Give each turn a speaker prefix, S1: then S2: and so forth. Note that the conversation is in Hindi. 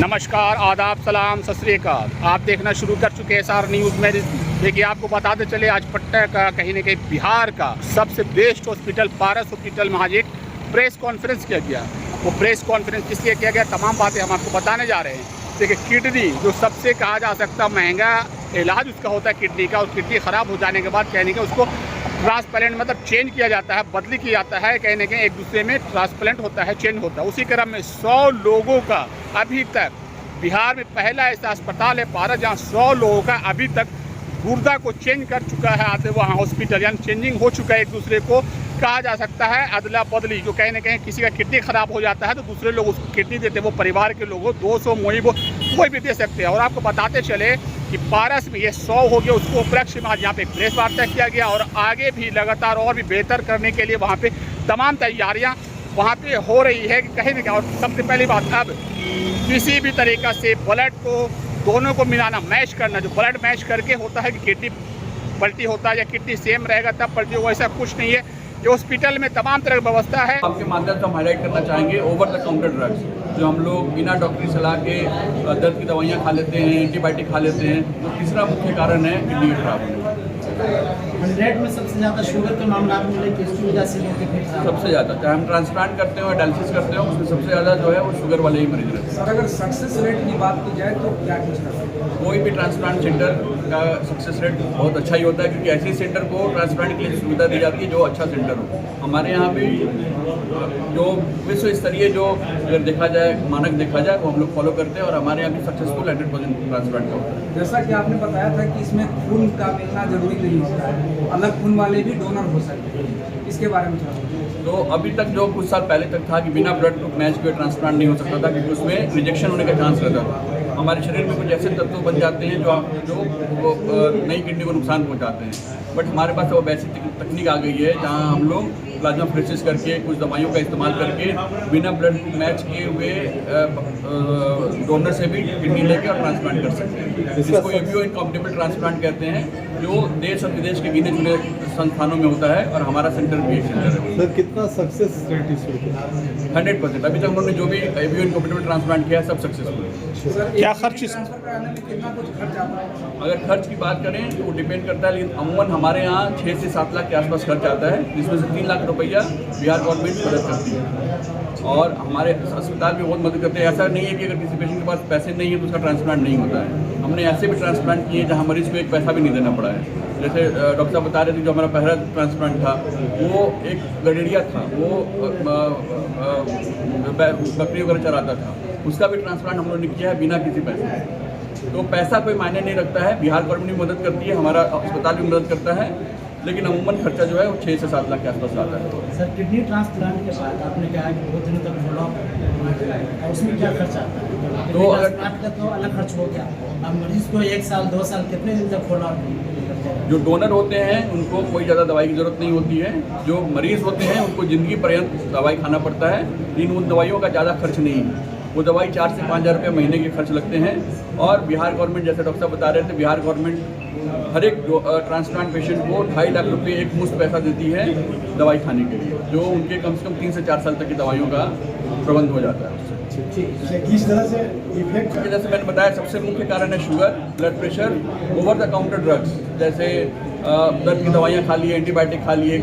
S1: नमस्कार, आदाब, सलाम, सत श्री अकाल। आप देखना शुरू कर चुके हैं SR न्यूज़ में। देखिए, आपको बताते चले आज पटना का कहीं न कहीं बिहार का सबसे बेस्ट हॉस्पिटल पारस हॉस्पिटल में आज एक प्रेस कॉन्फ्रेंस किया गया। वो प्रेस कॉन्फ्रेंस किस लिए किया गया, तमाम बातें हम आपको बताने जा रहे हैं। देखिए, किडनी जो सबसे कहा जा सकता महंगा इलाज उसका होता है किडनी का, और किडनी ख़राब हो जाने के बाद कहने के उसको ट्रांसप्लांट मतलब चेंज किया जाता है, बदली किया जाता है, कहीं ना कहीं एक दूसरे में ट्रांसप्लांट होता है, चेंज होता है। उसी क्रम में 100 लोगों का अभी तक बिहार में पहला ऐसा अस्पताल है पारस जहां 100 लोगों का अभी तक गुर्दा को चेंज कर चुका है आते वहाँ हॉस्पिटल, यानी चेंजिंग हो चुका है। एक दूसरे को कहा जा सकता है अदला बदली, जो कहीं ना कहीं किसी का किडनी ख़राब हो जाता है तो दूसरे लोग उसको किडनी देते हैं, वो परिवार के लोगों 200 मोहिब कोई भी दे सकते हैं। और आपको बताते चले कि पारस में ये 100 हो गया, उसको उपलक्ष्य में आज यहाँ पे प्रेस वार्ता किया गया और आगे भी लगातार और भी बेहतर करने के लिए वहाँ पे तमाम तैयारियाँ वहाँ पे हो रही है कि कहीं ना कहीं। और सबसे पहली बात, अब किसी भी तरीक़ा से ब्लड को दोनों को मिलाना, मैच करना, जो ब्लड मैच करके होता है कि किडनी पलटी होता है या किडनी सेम रहेगा तब पलटी, वैसा कुछ नहीं है। ये हॉस्पिटल में तमाम तरह की व्यवस्था है।
S2: आपके माध्यम से हम हाईलाइट करना चाहेंगे ओवर द काउंटर ड्रग्स, जो हम लोग बिना डॉक्टरी सलाह के दर्द की दवाइयाँ खा लेते हैं, एंटीबायोटिक खा लेते हैं, तो तीसरा मुख्य कारण है किडनी खराब होने।
S3: 100 में सबसे ज़्यादा शुगर के मामला मिले कि इसकी वजह से
S2: सबसे ज़्यादा, चाहे हम ट्रांसप्लांट करते हो, डायलिसिस करते हो, उसमें सबसे ज़्यादा जो है वो शुगर वाले ही मरीज रहते हैं।
S4: सर, अगर सक्सेस रेट की बात की जाए तो क्या कुछ है?
S2: कोई भी ट्रांसप्लांट सेंटर का सक्सेस रेट बहुत अच्छा ही होता है, क्योंकि ऐसे सेंटर को ट्रांसप्लांट के लिए सुविधा दी जाती है जो अच्छा सेंटर हो। हमारे यहाँ भी जो विश्व स्तरीय जो अगर देखा जाए मानक देखा जाए वो हम लोग फॉलो करते हैं, और हमारे यहाँ भी सक्सेसफुल 100% ट्रांसप्लांट होता है।
S4: जैसा कि आपने बताया था कि इसमें खून का मिलना जरूरी नहीं होता है, अलग खून वाले भी डोनर हो सकते हैं, इसके बारे में क्या?
S2: तो अभी तक जो कुछ साल पहले तक था कि बिना ब्लड ग्रुप मैच के ट्रांसप्लांट नहीं हो सकता था, क्योंकि उसमें रिजेक्शन होने का चांस रहता था। हमारे शरीर में कुछ ऐसे तत्व बन जाते हैं जो नई किडनी को नुकसान पहुंचाते हैं। बट हमारे पास वो ऐसी तकनीक आ गई है जहां हम लोग प्लाज्मा फ्रेसिस करके कुछ दवाइयों का इस्तेमाल करके बिना ब्लड ग्रुप मैच किए हुए डोनर से भी किडनी लेके और ट्रांसप्लांट कर सकते हैं। इसको एवियो इनकॉम्पेटिबल ट्रांसप्लांट कहते हैं, जो देश और विदेश के गिने चुने संस्थानों में होता है, और हमारा सेंटर भी एक सेंटर है।
S5: सर, कितना सक्सेस रेट इस
S2: 100%। अभी तक उन्होंने जो भी एवियो इनकॉम्पेटिबल ट्रांसप्लांट किया है सब सक्सेसफुल है।
S1: क्या खर्च
S4: ट्रांसफर कराने में कितना कुछ खर्च आता है?
S2: अगर खर्च की बात करें तो वो डिपेंड करता है, लेकिन अमूमन हमारे यहाँ 6 से 7 लाख के आसपास खर्च आता है, जिसमें से 3 लाख रुपया बिहार गवर्नमेंट मदद करती है, और हमारे अस्पताल भी बहुत मदद करते हैं। ऐसा नहीं है कि अगर किसी पेशेंट के पास पैसे नहीं है तो उसका ट्रांसप्लांट नहीं होता है। हमने ऐसे भी ट्रांसप्लांट किए जहाँ मरीज को एक पैसा भी नहीं देना पड़ा है। जैसे डॉक्टर साहब बता रहे थे, जो हमारा पहला ट्रांसप्लांट था वो एक गडेरिया था, वो बकरी वगैरह चराता था, उसका भी ट्रांसप्लांट हम लोगों ने किया है बिना किसी पैसे के। तो पैसा कोई मायने नहीं रखता है, बिहार गवर्नमेंट भी मदद करती है, हमारा अस्पताल भी मदद करता है, लेकिन अमूमन खर्चा जो है वो 6 से 7 लाख के आसपास आता है।
S3: सर, किडनी ट्रांसप्लांट के बाद आपने कहा कि बहुत दिनों तक फॉलोअप, उसमें क्या खर्चा आता है?
S2: तो अगर
S3: ट्रांसप्लांट का तो अलग खर्च हो गया, अब मरीज को 1 साल 2 साल कितने दिन तक फॉलोअप?
S2: जो डोनर होते हैं उनको कोई ज़्यादा दवाई की ज़रूरत नहीं होती है, जो मरीज़ होते हैं उनको ज़िंदगी पर्यंत दवाई खाना पड़ता है, लेकिन उन दवाइयों का ज़्यादा खर्च नहीं है। वो दवाई 4 से 5 हज़ार रुपये महीने के खर्च लगते हैं। और बिहार गवर्नमेंट, जैसे डॉक्टर साहब बता रहे थे, बिहार गवर्नमेंट हर एक ट्रांसप्लांट पेशेंट को 2.5 लाख रुपये एक मुश्त पैसा देती है दवाई खाने के लिए, जो उनके कम से कम 3 से 4 साल तक की दवाइयों का प्रबंध हो जाता है।
S5: किस तरह से इफेक्ट?
S2: जैसे मैंने बताया, सबसे मुख्य कारण है sugar, blood pressure, over the counter drugs, जैसे दर्द की दवाइयाँ खा लिए, एंटीबायोटिक खा लिए,